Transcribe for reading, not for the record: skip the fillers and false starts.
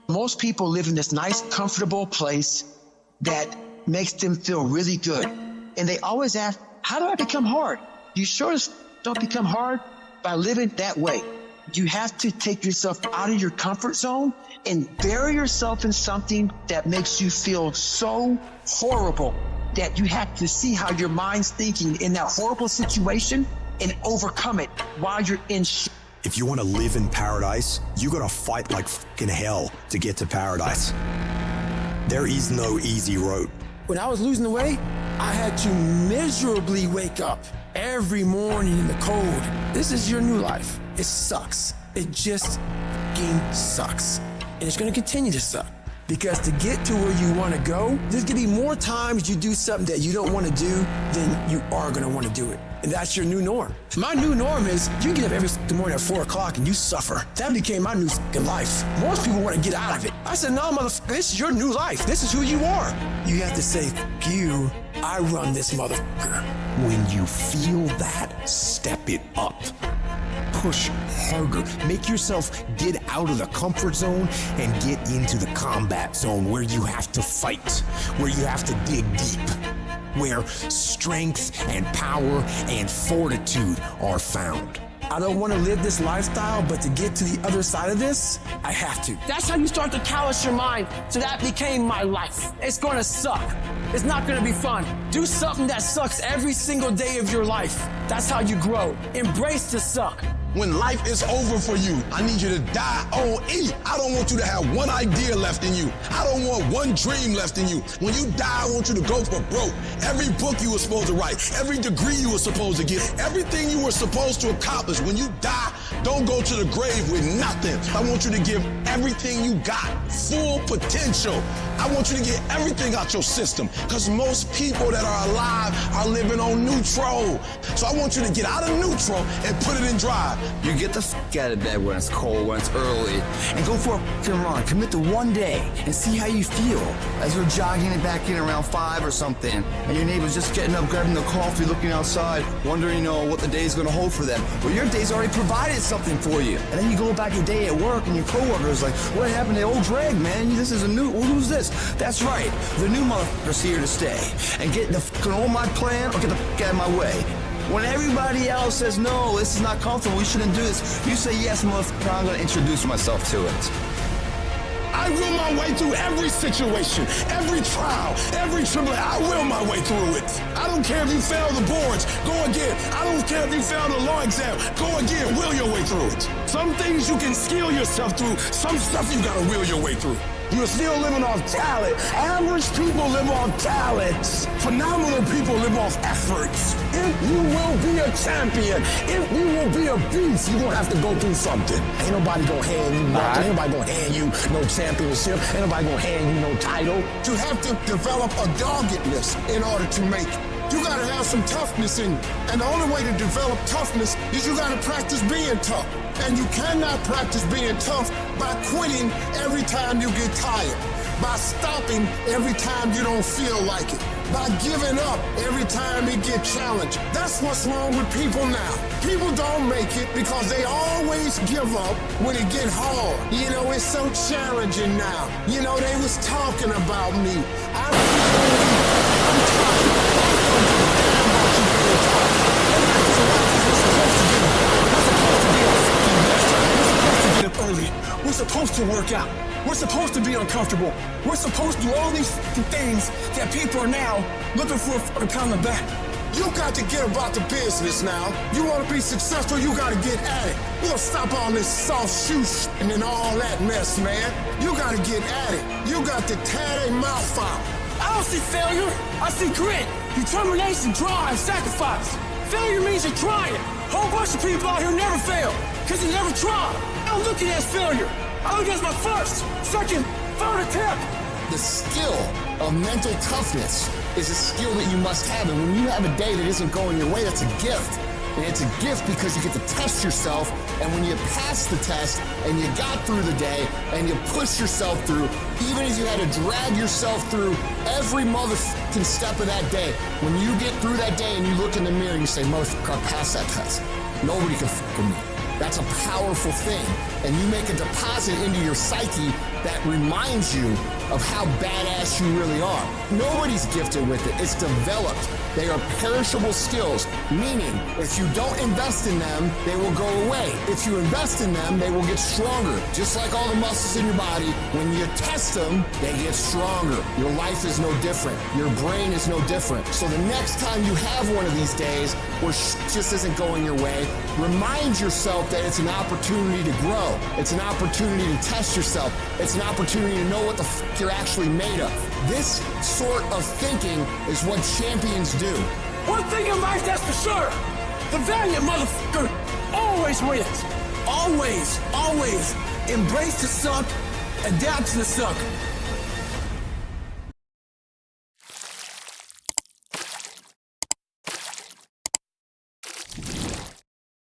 Most people live in this nice, comfortable place that makes them feel really good. And they always ask, how do I become hard? You sure don't become hard by living that way. You have to take yourself out of your comfort zone and bury yourself in something that makes you feel so horrible that you have to see how your mind's thinking in that horrible situation and overcome it while you're in shit. If you want to live in paradise, you gotta fight like fucking hell to get to paradise. There is no easy road. When I was losing the weight, I had to miserably wake up every morning in the cold. This is your new life. It sucks. It just fucking sucks. And it's gonna continue to suck. Because to get to where you wanna go, there's gonna be more times you do something that you don't wanna do than you are gonna wanna do it. And that's your new norm. My new norm is you get up every morning at 4 o'clock and you suffer. That became my new life. Most people want to get out of it. I said, no, motherfucker, this is your new life. This is who you are. You have to say, you, I run this motherfucker. When you feel that, step it up. Push harder. Make yourself get out of the comfort zone and get into the combat zone where you have to fight, where you have to dig deep, where strength and power and fortitude are found. I don't want to live this lifestyle, but to get to the other side of this, I have to. That's how you start to callous your mind. So that became my life. It's going to suck. It's not going to be fun. Do something that sucks every single day of your life. That's how you grow. Embrace the suck. When life is over for you, I need you to die on E. I don't want you to have one idea left in you. I don't want one dream left in you. When you die, I want you to go for broke. Every book you were supposed to write, every degree you were supposed to get, everything you were supposed to accomplish. When you die, don't go to the grave with nothing. I want you to give everything you got, full potential. I want you to get everything out your system, because most people that are alive are living on neutral. So I want you to get out of neutral and put it in drive. You get the fuck out of bed when it's cold, when it's early, and go for a fucking run. Commit to one day and see how you feel. As you're jogging it back in around 5 or something, and your neighbor's just getting up, grabbing the coffee, looking outside, wondering, what the day's gonna hold for them. Well, your day's already provided something for you. And then you go back your day at work, and your coworker's like, what happened to old Greg, man? This is a new, who's this? That's right, the new motherfucker's here to stay. And get the fucking on my plan, or get the fuck out of my way. When everybody else says, no, this is not comfortable, we shouldn't do this, you say, yes, motherfucker, I'm gonna introduce myself to it. I will my way through every situation, every trial, every tribulation. I will my way through it. I don't care if you fail the boards, go again. I don't care if you fail the law exam, go again, will your way through it. Some things you can skill yourself through, some stuff you gotta will your way through. You're still living off talent. Average people live off talents. Phenomenal people live off efforts. If you will be a champion, if you will be a beast, you're gonna have to go through something. Ain't nobody gonna hand you nothing. Ain't nobody gonna hand you no championship. Ain't nobody gonna hand you no title. You have to develop a doggedness in order to make it. You gotta have some toughness in you. And the only way to develop toughness is you gotta practice being tough. And you cannot practice being tough by quitting every time you get tired, by stopping every time you don't feel like it, by giving up every time you get challenged. That's what's wrong with people now. People don't make it because they always give up when it get hard. It's so challenging now. They was talking about me. I'm early. We're supposed to work out. We're supposed to be uncomfortable. We're supposed to do all these things that people are now looking for a pound of back. You got to get about the business now. You want to be successful, you got to get at it. You got to stop all this soft shoe and then all that mess, man. You got to get at it. You got to tear their mouth out. I don't see failure. I see grit, determination, drive, sacrifice. Failure means you're trying. A whole bunch of people out here never fail because they never try. I don't look at it as failure. I look at it as my first, second, third attempt. The skill of mental toughness is a skill that you must have. And when you have a day that isn't going your way, that's a gift. And it's a gift because you get to test yourself. And when you pass the test and you got through the day and you push yourself through, even if you had to drag yourself through every motherfucking step of that day, when you get through that day and you look in the mirror and you say, motherfucker, I passed that test. Nobody can fuck with me. That's a powerful thing. And you make a deposit into your psyche that reminds you of how badass you really are. Nobody's gifted with it. It's developed. They are perishable skills, meaning if you don't invest in them, they will go away. If you invest in them, they will get stronger. Just like all the muscles in your body, when you test them, they get stronger. Your life is no different. Your brain is no different. So the next time you have one of these days where just isn't going your way, remind yourself that it's an opportunity to grow. It's an opportunity to test yourself. It's an opportunity to know what the f you're actually made of. This sort of thinking is what champions do. One thing in life that's for sure, the valiant motherfucker always wins. Always, always embrace the suck, adapt to the suck.